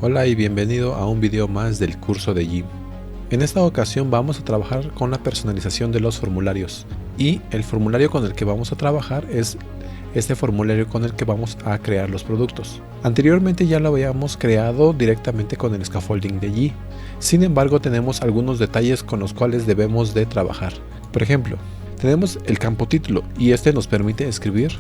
Hola y bienvenido a un video más del curso de Yi. En esta ocasión vamos a trabajar con la personalización de los formularios y el formulario con el que vamos a trabajar es este formulario con el que vamos a crear los productos. Anteriormente ya lo habíamos creado directamente con el scaffolding de Yi. Sin embargo, tenemos algunos detalles con los cuales debemos de trabajar. Por ejemplo, tenemos el campo título y este nos permite escribir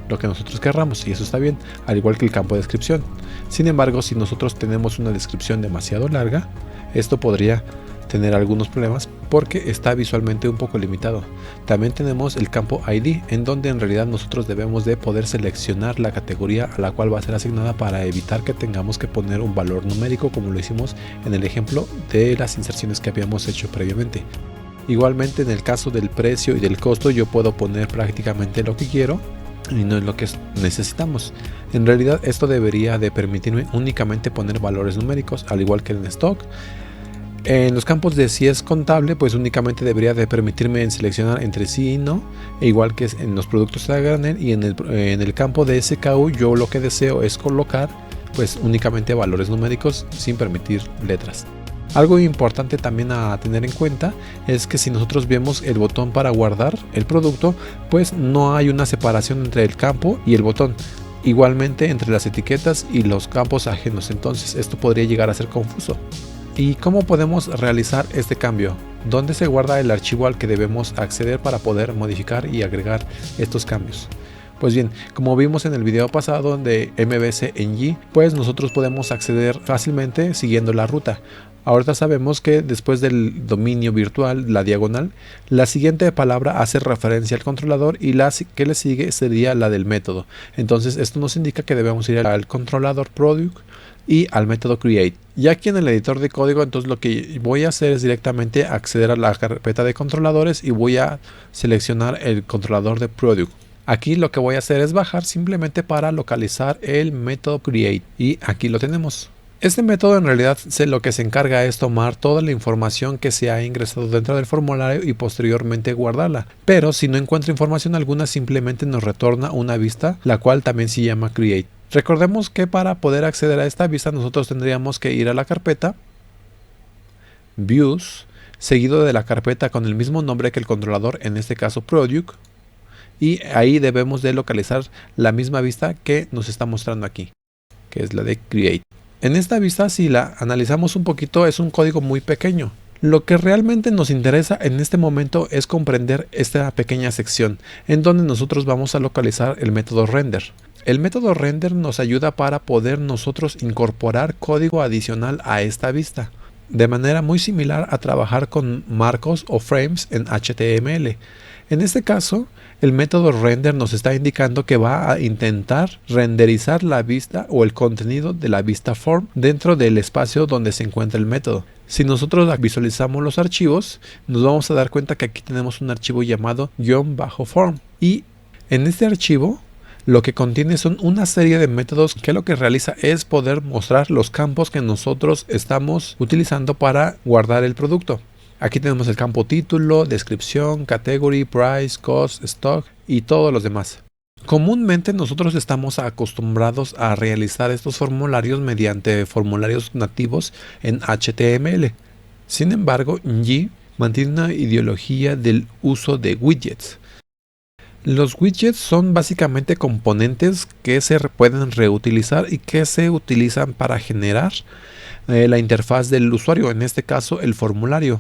lo que nosotros querramos y eso está bien, al igual que el campo de descripción. Sin embargo, si nosotros tenemos una descripción demasiado larga, esto podría tener algunos problemas porque está visualmente un poco limitado. También tenemos el campo ID, en donde en realidad nosotros debemos de poder seleccionar la categoría a la cual va a ser asignada para evitar que tengamos que poner un valor numérico como lo hicimos en el ejemplo de las inserciones que habíamos hecho previamente. Igualmente, en el caso del precio y del costo, yo puedo poner prácticamente lo que quiero y no es lo que necesitamos. En realidad esto debería de permitirme únicamente poner valores numéricos, al igual que en stock. En los campos de si es contable, pues únicamente debería de permitirme seleccionar entre sí y no, e igual que en los productos a granel. Y en el campo de SKU yo lo que deseo es colocar pues únicamente valores numéricos sin permitir letras. Algo importante también a tener en cuenta es que si nosotros vemos el botón para guardar el producto, pues no hay una separación entre el campo y el botón. Igualmente entre las etiquetas y los campos ajenos, entonces esto podría llegar a ser confuso. ¿Y cómo podemos realizar este cambio? ¿Dónde se guarda el archivo al que debemos acceder para poder modificar y agregar estos cambios? Pues bien, como vimos en el video pasado de MVC en Yi, pues nosotros podemos acceder fácilmente siguiendo la ruta. Ahorita sabemos que después del dominio virtual, la diagonal, la siguiente palabra hace referencia al controlador y la que le sigue sería la del método. Entonces esto nos indica que debemos ir al controlador product y al método create. Ya aquí en el editor de código, entonces lo que voy a hacer es directamente acceder a la carpeta de controladores y voy a seleccionar el controlador de product. Aquí lo que voy a hacer es bajar simplemente para localizar el método create y aquí lo tenemos. Este método en realidad lo que se encarga es tomar toda la información que se ha ingresado dentro del formulario y posteriormente guardarla. Pero si no encuentra información alguna, simplemente nos retorna una vista, la cual también se llama create. Recordemos que para poder acceder a esta vista nosotros tendríamos que ir a la carpeta Views, seguido de la carpeta con el mismo nombre que el controlador, en este caso Product, y ahí debemos de localizar la misma vista que nos está mostrando aquí, que es la de Create. En esta vista, si la analizamos un poquito, es un código muy pequeño. Lo que realmente nos interesa en este momento es comprender esta pequeña sección, en donde nosotros vamos a localizar el método render. El método render nos ayuda para poder nosotros incorporar código adicional a esta vista, de manera muy similar a trabajar con marcos o frames en HTML. En este caso, el método render nos está indicando que va a intentar renderizar la vista o el contenido de la vista form dentro del espacio donde se encuentra el método. Si nosotros visualizamos los archivos, nos vamos a dar cuenta que aquí tenemos un archivo llamado _form. Y en este archivo lo que contiene son una serie de métodos que lo que realiza es poder mostrar los campos que nosotros estamos utilizando para guardar el producto. Aquí tenemos el campo título, descripción, category, price, cost, stock y todos los demás. Comúnmente nosotros estamos acostumbrados a realizar estos formularios mediante formularios nativos en HTML. Sin embargo, Yi mantiene una ideología del uso de widgets. Los widgets son básicamente componentes que se pueden reutilizar y que se utilizan para generar la interfaz del usuario, en este caso el formulario.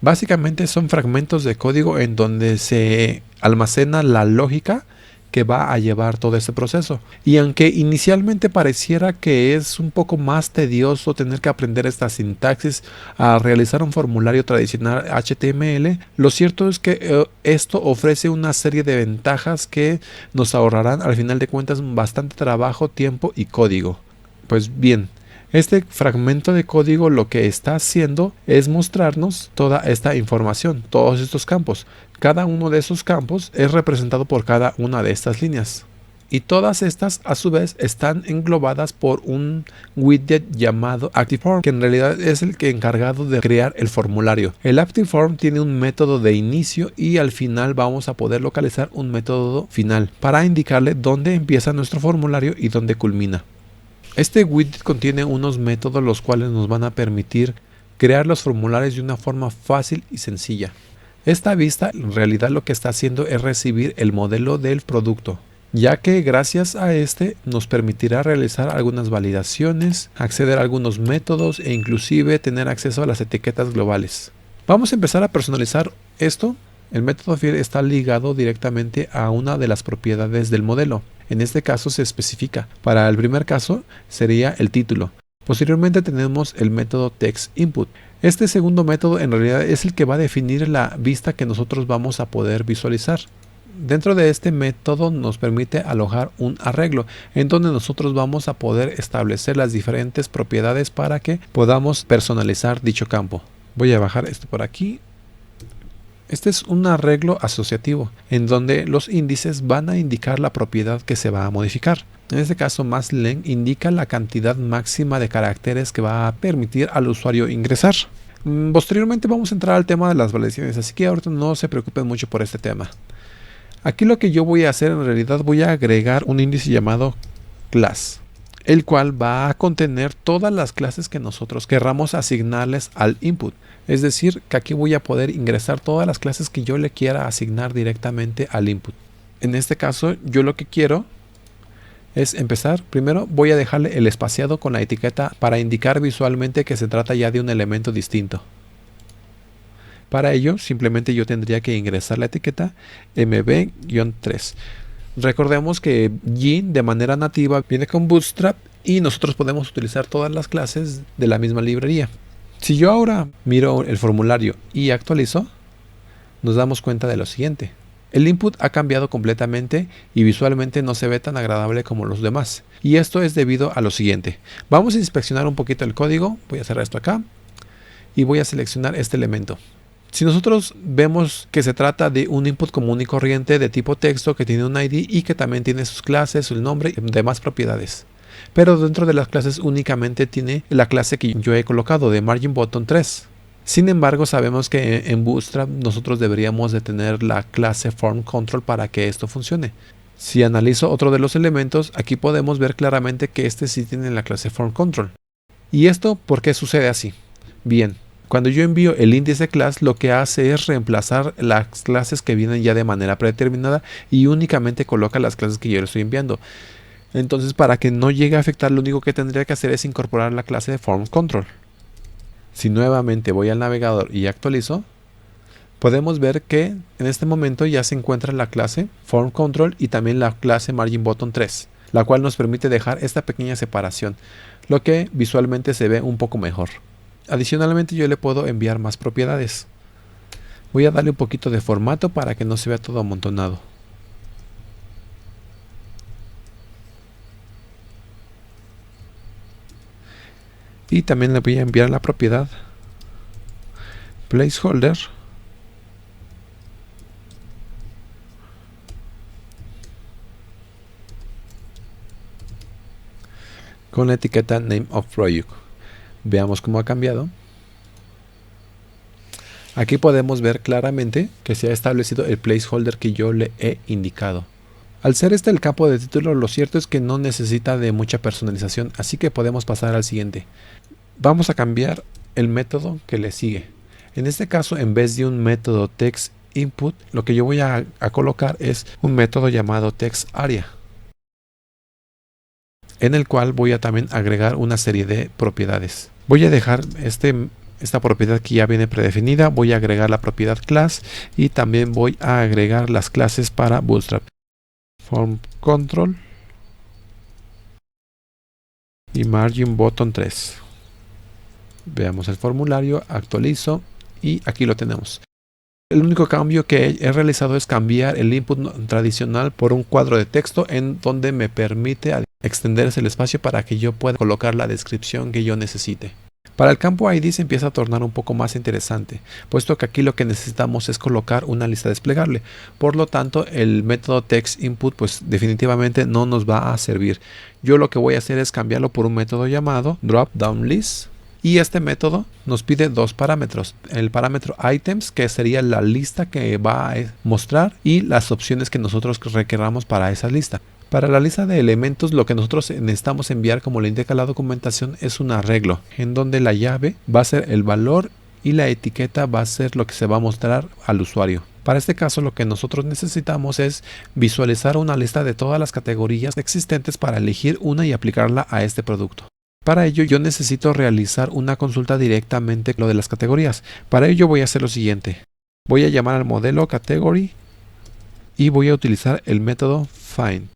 Básicamente son fragmentos de código en donde se almacena la lógica que va a llevar todo este proceso. Y aunque inicialmente pareciera que es un poco más tedioso tener que aprender esta sintaxis a realizar un formulario tradicional HTML, lo cierto es que esto ofrece una serie de ventajas que nos ahorrarán al final de cuentas bastante trabajo, tiempo y código. Pues bien, este fragmento de código lo que está haciendo es mostrarnos toda esta información, todos estos campos. Cada uno de esos campos es representado por cada una de estas líneas. Y todas estas a su vez están englobadas por un widget llamado ActiveForm, que en realidad es el encargado de crear el formulario. El ActiveForm tiene un método de inicio y al final vamos a poder localizar un método final para indicarle dónde empieza nuestro formulario y dónde culmina. Este widget contiene unos métodos los cuales nos van a permitir crear los formularios de una forma fácil y sencilla. Esta vista en realidad lo que está haciendo es recibir el modelo del producto, ya que gracias a este nos permitirá realizar algunas validaciones, acceder a algunos métodos e inclusive tener acceso a las etiquetas globales. Vamos a empezar a personalizar esto. El método field está ligado directamente a una de las propiedades del modelo. En este caso se especifica. Para el primer caso sería el título. Posteriormente tenemos el método textInput. Este segundo método en realidad es el que va a definir la vista que nosotros vamos a poder visualizar. Dentro de este método nos permite alojar un arreglo en donde nosotros vamos a poder establecer las diferentes propiedades para que podamos personalizar dicho campo. Voy a bajar esto por aquí. Este es un arreglo asociativo en donde los índices van a indicar la propiedad que se va a modificar. En este caso, massLength indica la cantidad máxima de caracteres que va a permitir al usuario ingresar. Posteriormente vamos a entrar al tema de las validaciones, así que ahorita no se preocupen mucho por este tema. Aquí lo que yo voy a hacer en realidad voy a agregar un índice llamado class, el cual va a contener todas las clases que nosotros querramos asignarles al input. Es decir, que aquí voy a poder ingresar todas las clases que yo le quiera asignar directamente al input. En este caso, yo lo que quiero es empezar. Primero voy a dejarle el espaciado con la etiqueta para indicar visualmente que se trata ya de un elemento distinto. Para ello, simplemente yo tendría que ingresar la etiqueta mb-3. Recordemos que Gin de manera nativa viene con Bootstrap y nosotros podemos utilizar todas las clases de la misma librería. Si yo ahora miro el formulario y actualizo, nos damos cuenta de lo siguiente. El input ha cambiado completamente y visualmente no se ve tan agradable como los demás. Y esto es debido a lo siguiente. Vamos a inspeccionar un poquito el código. Voy a cerrar esto acá y voy a seleccionar este elemento. Si nosotros vemos que se trata de un input común y corriente de tipo texto que tiene un ID y que también tiene sus clases, su nombre y demás propiedades. Pero dentro de las clases únicamente tiene la clase que yo he colocado de MarginButton3. Sin embargo, sabemos que en Bootstrap nosotros deberíamos de tener la clase FormControl para que esto funcione. Si analizo otro de los elementos, aquí podemos ver claramente que este sí tiene la clase FormControl. ¿Y esto por qué sucede así? Bien, cuando yo envío el índice class, lo que hace es reemplazar las clases que vienen ya de manera predeterminada y únicamente coloca las clases que yo le estoy enviando. Entonces, para que no llegue a afectar, lo único que tendría que hacer es incorporar la clase de FormControl. Si nuevamente voy al navegador y actualizo, podemos ver que en este momento ya se encuentra la clase FormControl y también la clase MarginButton3, la cual nos permite dejar esta pequeña separación, lo que visualmente se ve un poco mejor. Adicionalmente yo le puedo enviar más propiedades. Voy a darle un poquito de formato para que no se vea todo amontonado. Y también le voy a enviar la propiedad placeholder con la etiqueta name of project. Veamos cómo ha cambiado. Aquí podemos ver claramente que se ha establecido el placeholder que yo le he indicado. Al ser este el campo de título, lo cierto es que no necesita de mucha personalización, así que podemos pasar al siguiente. Vamos a cambiar el método que le sigue. En este caso, en vez de un método textInput, lo que yo voy a colocar es un método llamado textArea, en el cual voy a también agregar una serie de propiedades. Voy a dejar esta propiedad que ya viene predefinida, voy a agregar la propiedad class y también voy a agregar las clases para Bootstrap. FormControl y MarginButton3. Veamos el formulario, actualizo y aquí lo tenemos. El único cambio que he realizado es cambiar el input tradicional por un cuadro de texto en donde me permite extenderse el espacio para que yo pueda colocar la descripción que yo necesite. Para el campo ID se empieza a tornar un poco más interesante, puesto que aquí lo que necesitamos es colocar una lista desplegable. Por lo tanto, el método textInput pues definitivamente no nos va a servir. Yo lo que voy a hacer es cambiarlo por un método llamado dropdownList. Y este método nos pide dos parámetros. El parámetro items, que sería la lista que va a mostrar, y las opciones que nosotros requeramos para esa lista. Para la lista de elementos, lo que nosotros necesitamos enviar, como le indica la documentación, es un arreglo en donde la llave va a ser el valor y la etiqueta va a ser lo que se va a mostrar al usuario. Para este caso, lo que nosotros necesitamos es visualizar una lista de todas las categorías existentes para elegir una y aplicarla a este producto. Para ello, yo necesito realizar una consulta directamente lo de las categorías. Para ello voy a hacer lo siguiente. Voy a llamar al modelo category y voy a utilizar el método find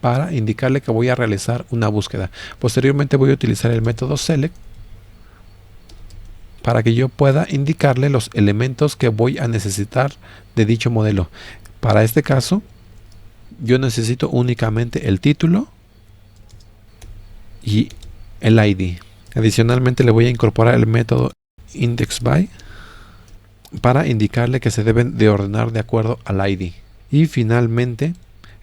para indicarle que voy a realizar una búsqueda. Posteriormente voy a utilizar el método select para que yo pueda indicarle los elementos que voy a necesitar de dicho modelo. Para este caso, yo necesito únicamente el título y el ID. Adicionalmente le voy a incorporar el método indexBy para indicarle que se deben de ordenar de acuerdo al ID. Y finalmente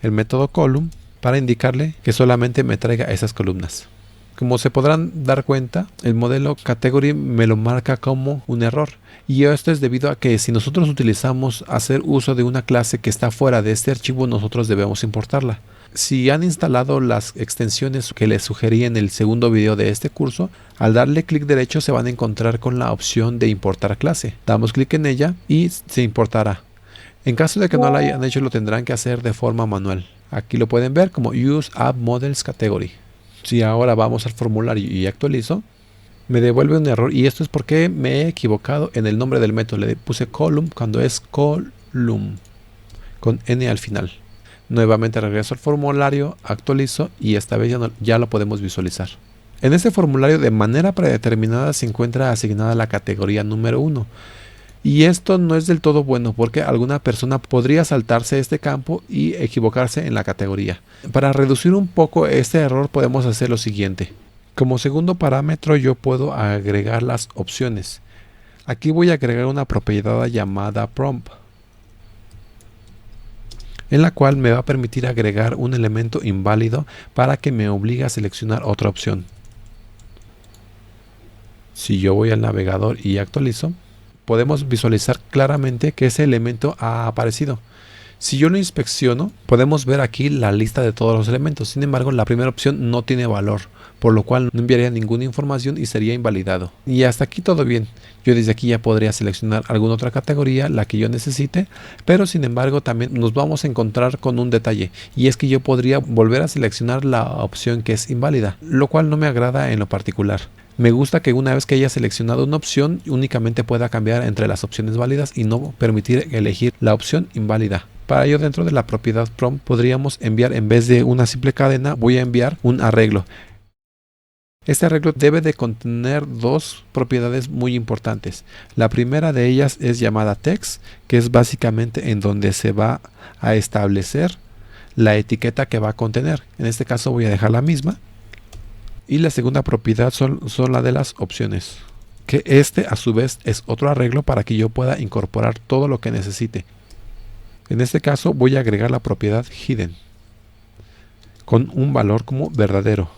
el método column para indicarle que solamente me traiga esas columnas. Como se podrán dar cuenta, el modelo category me lo marca como un error. Y esto es debido a que si nosotros utilizamos hacer uso de una clase que está fuera de este archivo, nosotros debemos importarla. Si han instalado las extensiones que les sugerí en el segundo video de este curso, al darle clic derecho se van a encontrar con la opción de importar clase. Damos clic en ella y se importará. En caso de que no lo hayan hecho, lo tendrán que hacer de forma manual. Aquí lo pueden ver como Use App Models Category. Si ahora vamos al formulario y actualizo, me devuelve un error y esto es porque me he equivocado en el nombre del método. Le puse column cuando es column con N al final. Nuevamente regreso al formulario, actualizo y esta vez ya lo podemos visualizar. En este formulario de manera predeterminada se encuentra asignada la categoría número 1. Y esto no es del todo bueno porque alguna persona podría saltarse este campo y equivocarse en la categoría. Para reducir un poco este error podemos hacer lo siguiente. Como segundo parámetro yo puedo agregar las opciones. Aquí voy a agregar una propiedad llamada prompt, en la cual me va a permitir agregar un elemento inválido para que me obligue a seleccionar otra opción. Si yo voy al navegador y actualizo, podemos visualizar claramente que ese elemento ha aparecido. Si yo lo inspecciono, podemos ver aquí la lista de todos los elementos. Sin embargo, la primera opción no tiene valor, por lo cual no enviaría ninguna información y sería invalidado. Y hasta aquí todo bien. Yo desde aquí ya podría seleccionar alguna otra categoría, la que yo necesite, pero sin embargo también nos vamos a encontrar con un detalle, y es que yo podría volver a seleccionar la opción que es inválida, lo cual no me agrada en lo particular. Me gusta que una vez que haya seleccionado una opción, únicamente pueda cambiar entre las opciones válidas y no permitir elegir la opción inválida. Para ello, dentro de la propiedad prompt podríamos enviar, en vez de una simple cadena, voy a enviar un arreglo. Este arreglo debe de contener dos propiedades muy importantes. La primera de ellas es llamada text, que es básicamente en donde se va a establecer la etiqueta que va a contener. En este caso voy a dejar la misma. Y la segunda propiedad son la de las opciones, que este a su vez es otro arreglo para que yo pueda incorporar todo lo que necesite. En este caso voy a agregar la propiedad hidden con un valor como verdadero.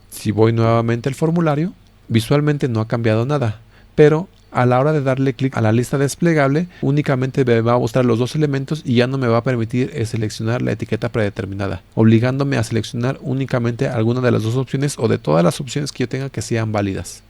Si voy nuevamente al formulario, visualmente no ha cambiado nada, pero a la hora de darle clic a la lista desplegable, únicamente me va a mostrar los dos elementos y ya no me va a permitir seleccionar la etiqueta predeterminada, obligándome a seleccionar únicamente alguna de las dos opciones o de todas las opciones que yo tenga que sean válidas.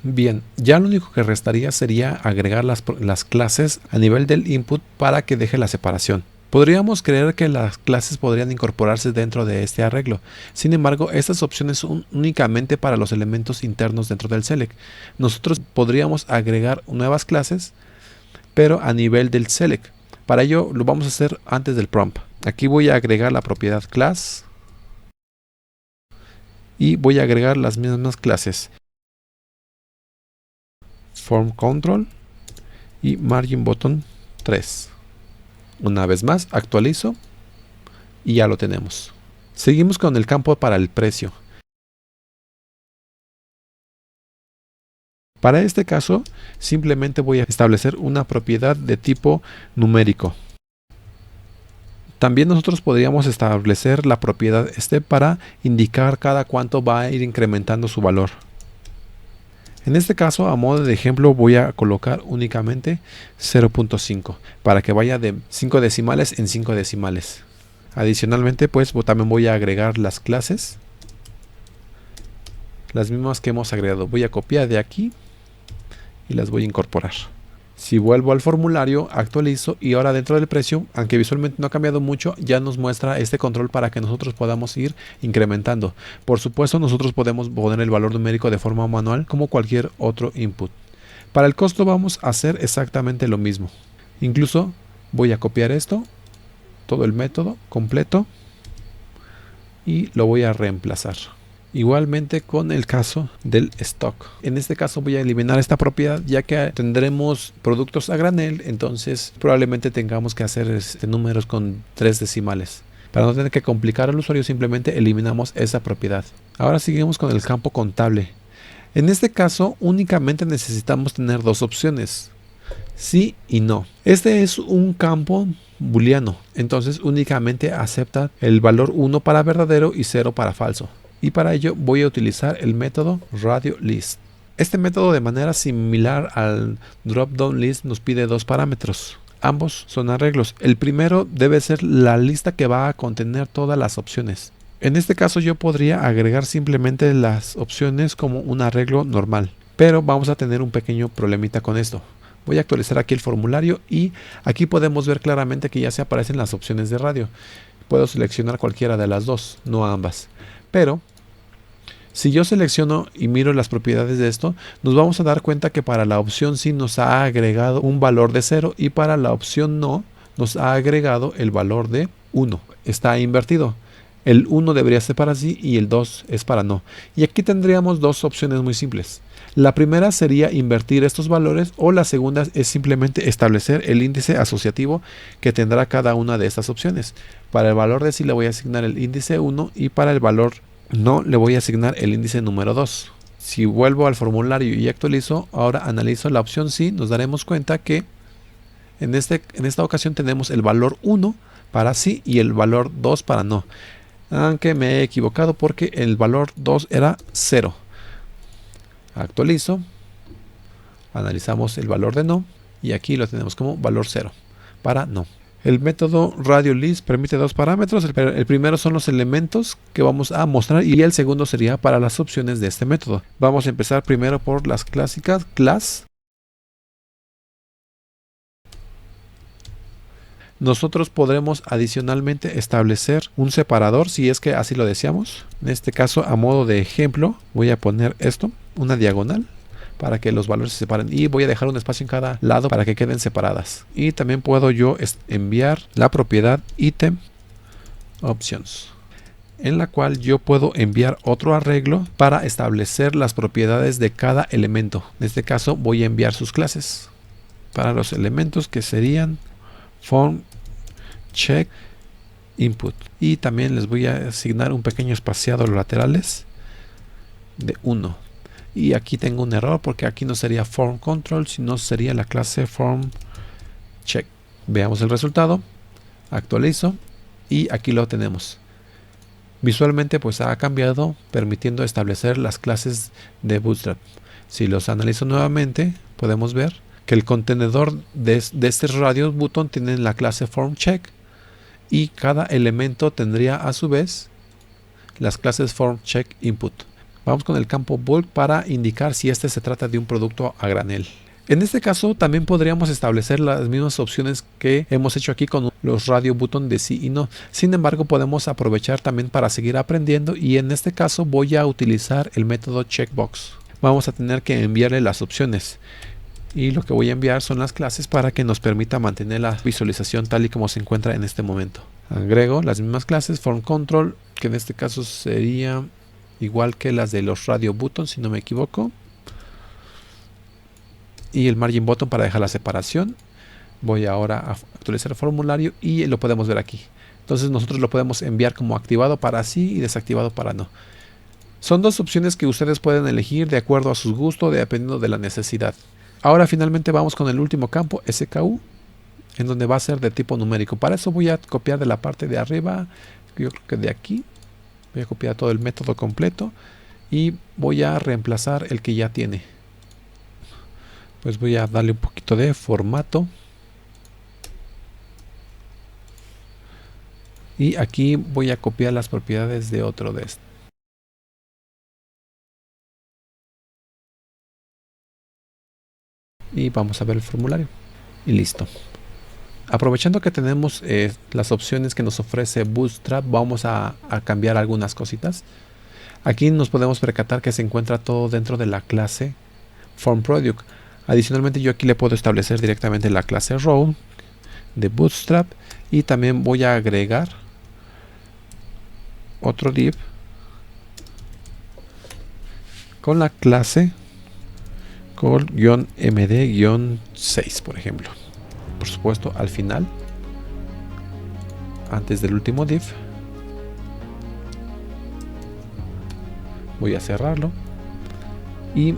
Bien, ya lo único que restaría sería agregar las clases a nivel del input para que deje la separación. Podríamos creer que las clases podrían incorporarse dentro de este arreglo. Sin embargo, estas opciones son únicamente para los elementos internos dentro del select. Nosotros podríamos agregar nuevas clases, pero a nivel del select. Para ello lo vamos a hacer antes del prompt. Aquí voy a agregar la propiedad class y voy a agregar las mismas clases. Form control y margin button 3. Una vez más actualizo y ya lo tenemos. Seguimos con el campo para el precio. Para este caso simplemente voy a establecer una propiedad de tipo numérico. También nosotros podríamos establecer la propiedad para indicar cada cuánto va a ir incrementando su valor. En este caso, a modo de ejemplo, voy a colocar únicamente 0.5 para que vaya de 5 decimales en 5 decimales. Adicionalmente, pues también voy a agregar las clases, las mismas que hemos agregado. Voy a copiar de aquí y las voy a incorporar. Si vuelvo al formulario, actualizo y ahora dentro del precio, aunque visualmente no ha cambiado mucho, ya nos muestra este control para que nosotros podamos ir incrementando. Por supuesto, nosotros podemos poner el valor numérico de forma manual como cualquier otro input. Para el costo vamos a hacer exactamente lo mismo. Incluso voy a copiar esto, todo el método completo, y lo voy a reemplazar. Igualmente con el caso del stock. En este caso voy a eliminar esta propiedad ya que tendremos productos a granel, entonces probablemente tengamos que hacer números con 3 decimales. Para no tener que complicar al usuario, simplemente eliminamos esa propiedad. Ahora seguimos con el campo contable. En este caso únicamente necesitamos tener dos opciones, sí y no. Este es un campo booleano, entonces únicamente acepta el valor 1 para verdadero y 0 para falso. Y para ello voy a utilizar el método radioList. Este método, de manera similar al dropDownList, nos pide dos parámetros. Ambos son arreglos. El primero debe ser la lista que va a contener todas las opciones. En este caso yo podría agregar simplemente las opciones como un arreglo normal, pero vamos a tener un pequeño problemita con esto. Voy a actualizar aquí el formulario y aquí podemos ver claramente que ya se aparecen las opciones de radio. Puedo seleccionar cualquiera de las dos, no ambas. Pero si yo selecciono y miro las propiedades de esto, nos vamos a dar cuenta que para la opción sí nos ha agregado un valor de 0 y para la opción no nos ha agregado el valor de 1. Está invertido. El 1 debería ser para sí y el 2 es para no. Y aquí tendríamos dos opciones muy simples. La primera sería invertir estos valores, o la segunda es simplemente establecer el índice asociativo que tendrá cada una de estas opciones. Para el valor de sí le voy a asignar el índice 1 y para el valor no le voy a asignar el índice número 2. Si vuelvo al formulario y actualizo, ahora analizo la opción sí, nos daremos cuenta que en esta ocasión tenemos el valor 1 para sí y el valor 2 para no. Aunque me he equivocado porque el valor 2 era 0. Actualizo, analizamos el valor de no y aquí lo tenemos como valor 0 para no. El método radioList permite dos parámetros. El primero son los elementos que vamos a mostrar y el segundo sería para las opciones de este método. Vamos a empezar primero por las clásicas class. Nosotros podremos adicionalmente establecer un separador si es que así lo deseamos. En este caso, a modo de ejemplo, voy a poner esto, una diagonal, para que los valores se separen, y voy a dejar un espacio en cada lado para que queden separadas. Y también puedo yo enviar la propiedad item options, en la cual yo puedo enviar otro arreglo para establecer las propiedades de cada elemento. En este caso voy a enviar sus clases para los elementos que serían form check input, y también les voy a asignar un pequeño espaciado a los laterales de 1. Y aquí tengo un error porque aquí no sería form control, sino sería la clase form check. Veamos el resultado, actualizo y aquí lo tenemos. Visualmente pues ha cambiado, permitiendo establecer las clases de Bootstrap. Si los analizo nuevamente, podemos ver que el contenedor de este radio button tiene la clase form check y cada elemento tendría a su vez las clases form check input. Vamos con el campo bulk para indicar si este se trata de un producto a granel. En este caso también podríamos establecer las mismas opciones que hemos hecho aquí con los radio button de sí y no. Sin embargo, podemos aprovechar también para seguir aprendiendo, y en este caso voy a utilizar el método checkbox. Vamos a tener que enviarle las opciones, y lo que voy a enviar son las clases para que nos permita mantener la visualización tal y como se encuentra en este momento. Agrego las mismas clases form control, que en este caso sería igual que las de los radio buttons, si no me equivoco, y el margin button para dejar la separación. Voy ahora a actualizar el formulario y lo podemos ver aquí. Entonces nosotros lo podemos enviar como activado para sí y desactivado para no. Son dos opciones que ustedes pueden elegir de acuerdo a su gusto, dependiendo de la necesidad. Ahora finalmente vamos con el último campo, SKU, en donde va a ser de tipo numérico. Para eso voy a copiar de la parte de arriba, yo creo que de aquí. Voy a copiar todo el método completo y voy a reemplazar el que ya tiene. Pues voy a darle un poquito de formato. Y aquí voy a copiar las propiedades de otro de estos. Y vamos a ver el formulario. Y listo. Aprovechando que tenemos las opciones que nos ofrece Bootstrap, vamos a cambiar algunas cositas. Aquí nos podemos percatar que se encuentra todo dentro de la clase FormProduct. Adicionalmente yo aquí le puedo establecer directamente la clase Row de Bootstrap y también voy a agregar otro div con la clase call-md-6, por ejemplo. Por supuesto, al final, antes del último div, voy a cerrarlo. Y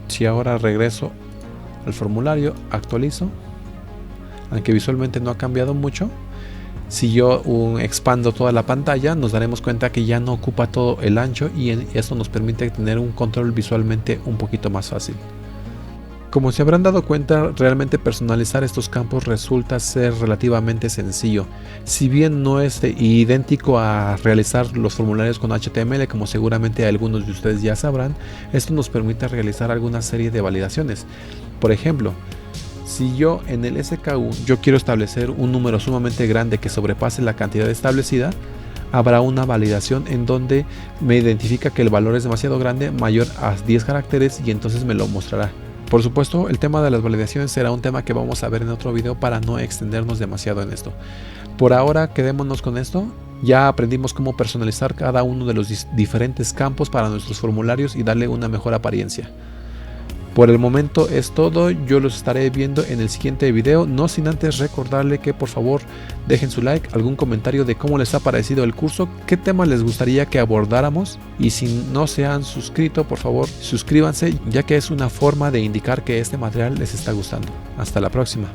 si ahora regreso al formulario, actualizo, aunque visualmente no ha cambiado mucho, si yo expando toda la pantalla, nos daremos cuenta que ya no ocupa todo el ancho y esto nos permite tener un control visualmente un poquito más fácil. Como se habrán dado cuenta, realmente personalizar estos campos resulta ser relativamente sencillo. Si bien no es idéntico a realizar los formularios con HTML, como seguramente algunos de ustedes ya sabrán, esto nos permite realizar alguna serie de validaciones. Por ejemplo, si yo en el SKU yo quiero establecer un número sumamente grande que sobrepase la cantidad establecida, habrá una validación en donde me identifica que el valor es demasiado grande, mayor a 10 caracteres, y entonces me lo mostrará. Por supuesto, el tema de las validaciones será un tema que vamos a ver en otro video para no extendernos demasiado en esto. Por ahora quedémonos con esto. Ya aprendimos cómo personalizar cada uno de los diferentes campos para nuestros formularios y darle una mejor apariencia. Por el momento es todo, yo los estaré viendo en el siguiente video, no sin antes recordarle que por favor dejen su like, algún comentario de cómo les ha parecido el curso, qué tema les gustaría que abordáramos, y si no se han suscrito, por favor suscríbanse, ya que es una forma de indicar que este material les está gustando. Hasta la próxima.